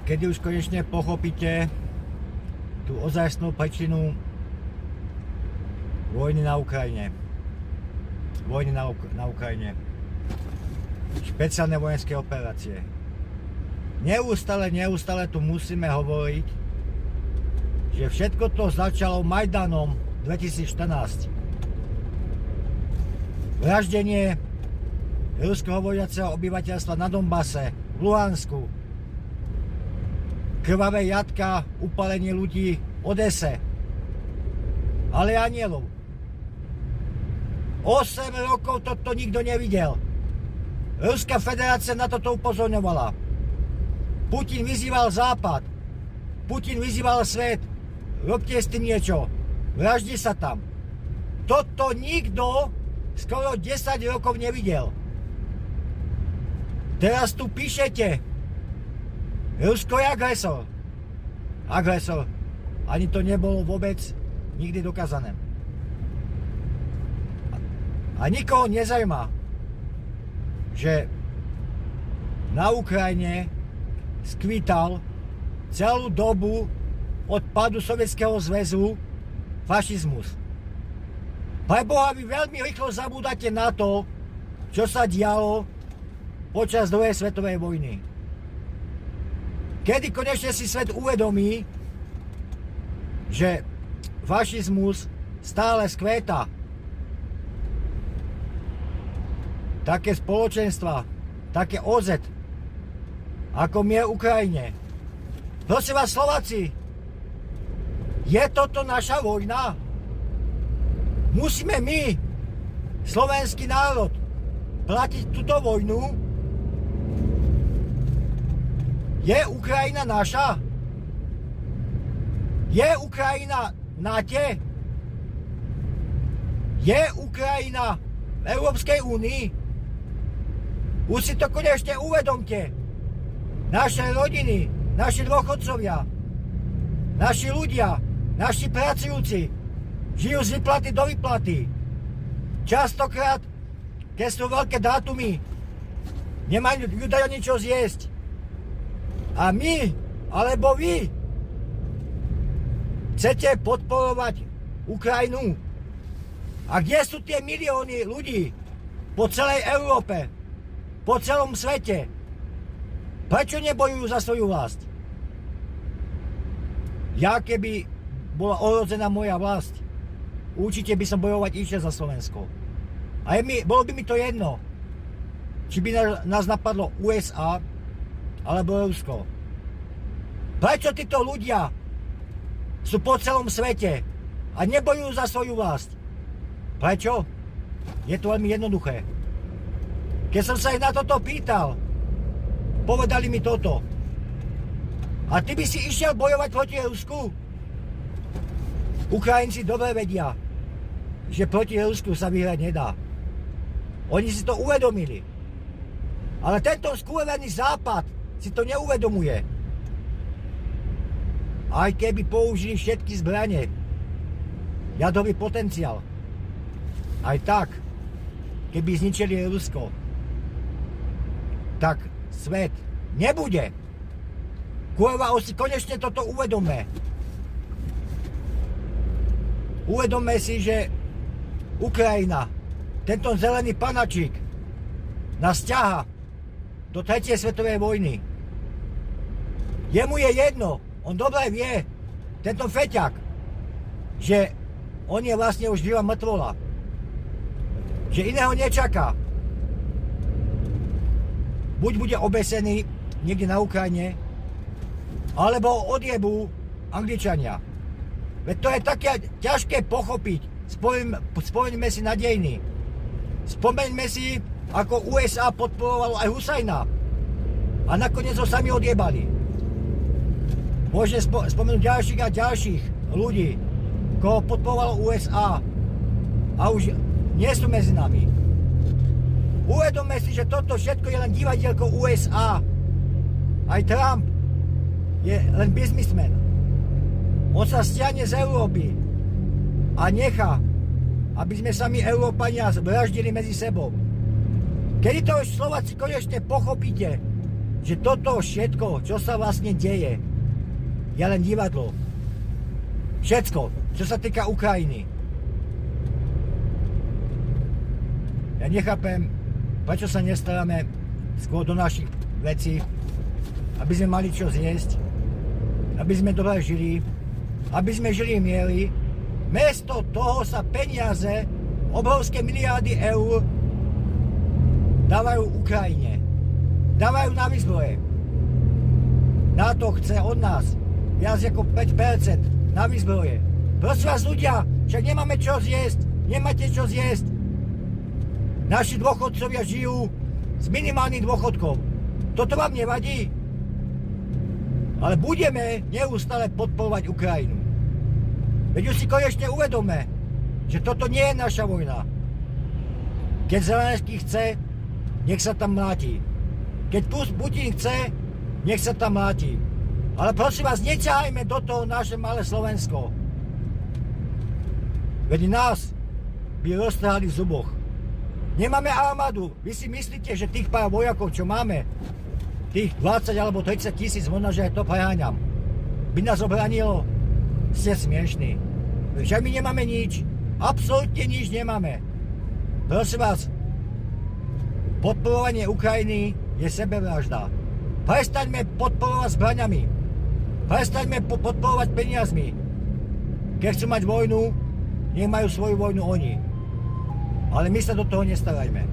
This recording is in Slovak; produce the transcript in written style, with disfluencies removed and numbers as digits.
kedy už konečne pochopíte tú ozajstnú príčinu vojny na Ukrajine. Vojny na Ukrajine. Špeciálne vojenské operácie. Neustále tu musíme hovoriť, že všetko to začalo Majdanom 2014. Vraždenie ruskohovoriaceho obyvateľstva na Donbase, v Luhansku, krvavé jatka, upálenie ľudí v Odese, ale anielov. 8 rokov toto nikto nevidel. Ruská federácia na toto upozorňovala. Putin vyzýval Západ. Putin vyzýval svet. Robte s tým niečo. Vraždi sa tam. Toto nikto skoro 10 rokov nevidel. Teraz tu píšete. Rusko je agresor. Agresor. Ani to nebolo vôbec nikdy dokázané. A nikoho nezajíma, že na Ukrajine skvítal celú dobu od pádu Sovietskeho zväzu fašizmus. Preboha, vy veľmi rýchlo zabúdate na to, čo sa dialo počas druhej svetovej vojny. Kedy konečne si svet uvedomí, že fašizmus stále skvéta. Také spoločenstva, také OZ, ako mier Ukrajine. Prosím vás, Slováci, je toto naša vojna? Musíme my, slovenský národ, platiť túto vojnu? Je Ukrajina naša? Je Ukrajina NATO? Je Ukrajina v Európskej únii? Už si to konečne uvedomte. Naše rodiny, naši dôchodcovia, naši ľudia, naši pracujúci žijú z výplaty do výplaty. Častokrát, keď sú veľké dátumy, nemajú ľudia ničo zjesť. A my, alebo vy, chcete podporovať Ukrajinu. A kde sú tie milióny ľudí po celej Európe, po celom svete? Prečo nebojujú za svoju vlast? Ja, keby bola ohrozená moja vlast, určite by som bojovať išiel za Slovensko. A bolo by mi to jedno, či by nás napadlo USA alebo Rusko. Prečo títo ľudia sú po celom svete a nebojujú za svoju vlast? Prečo? Je to veľmi jednoduché. Keď som sa ich na toto pýtal, povedali mi toto. A ty by si išiel bojovať proti Rusku? Ukrajinci dobre vedia, že proti Rusku sa vyhrať nedá. Oni si to uvedomili. Ale tento skúrený Západ si to neuvedomuje. Aj keby použili všetky zbrane, jadrový potenciál, aj tak, keby zničili Rusko, tak svet nebude. Kurva, si konečne toto uvedome. Uvedome si, že Ukrajina, tento zelený panačík, nás ťaha do 3. svetovej vojny. Jemu je jedno, on dobre vie, tento feťak, že on je vlastne už živá mŕtvola. Že iného nečaká. Buď bude obesený niekde na Ukrajine, alebo odjebú Angličania. Veď to je také ťažké pochopiť. Spomeňme si na dejiny. Spomeňme si, ako USA podporovalo aj Husajna. A nakoniec ho sami odjebali. Môžeme spomenúť ďalších a ďalších ľudí, koho podporovalo USA. A už nie sú medzi nami. Uvedomme si, že toto všetko je len divadielko USA. Aj Trump je len biznismen. On sa stiahne z Európy a nechá, aby sme sami Európania vraždili medzi sebou. Kedy to už Slováci konečne pochopíte, že toto všetko, čo sa vlastne deje, je len divadlo. Všetko, čo sa týka Ukrajiny. Ja nechápem, prečo sa nestaráme skôr do našich vecí, aby sme mali čo zjesť, aby sme dobre žili, aby sme žili v mieri. Mesto toho sa peniaze, obrovské miliardy eur, dávajú Ukrajine. Dávajú na výzbroje. NATO chce od nás viac ako 5% na výzbroje. Prosím vás ľudia, však nemáme čo zjesť, nemáte čo zjesť. Naši dôchodcovia žijú s minimálnym dôchodkom. Toto vám nevadí? Ale budeme neustále podporovať Ukrajinu. Veď už si konečne uvedome, že toto nie je naša vojna. Keď Zelenský chce, nech sa tam mláti. Keď Putin chce, nech sa tam mláti. Ale prosím vás, neťahajme do toho naše malé Slovensko. Veď nás by roztrhali v zuboch. Nemáme armádu. Vy si myslíte, že tých pár vojakov, čo máme, tých 20 alebo 30 tisíc, možno, že aj to preháňam, by nás obránilo? Ste smiešní. Však my nemáme nič. Absolútne nič nemáme. Prosím vás, podporovanie Ukrajiny je sebevražda. Prestaňme podporovať zbraňami. Prestaňme podporovať peniazmi. Keď chcú mať vojnu, nech majú svoju vojnu oni. Ale my sa do toho nestarajme.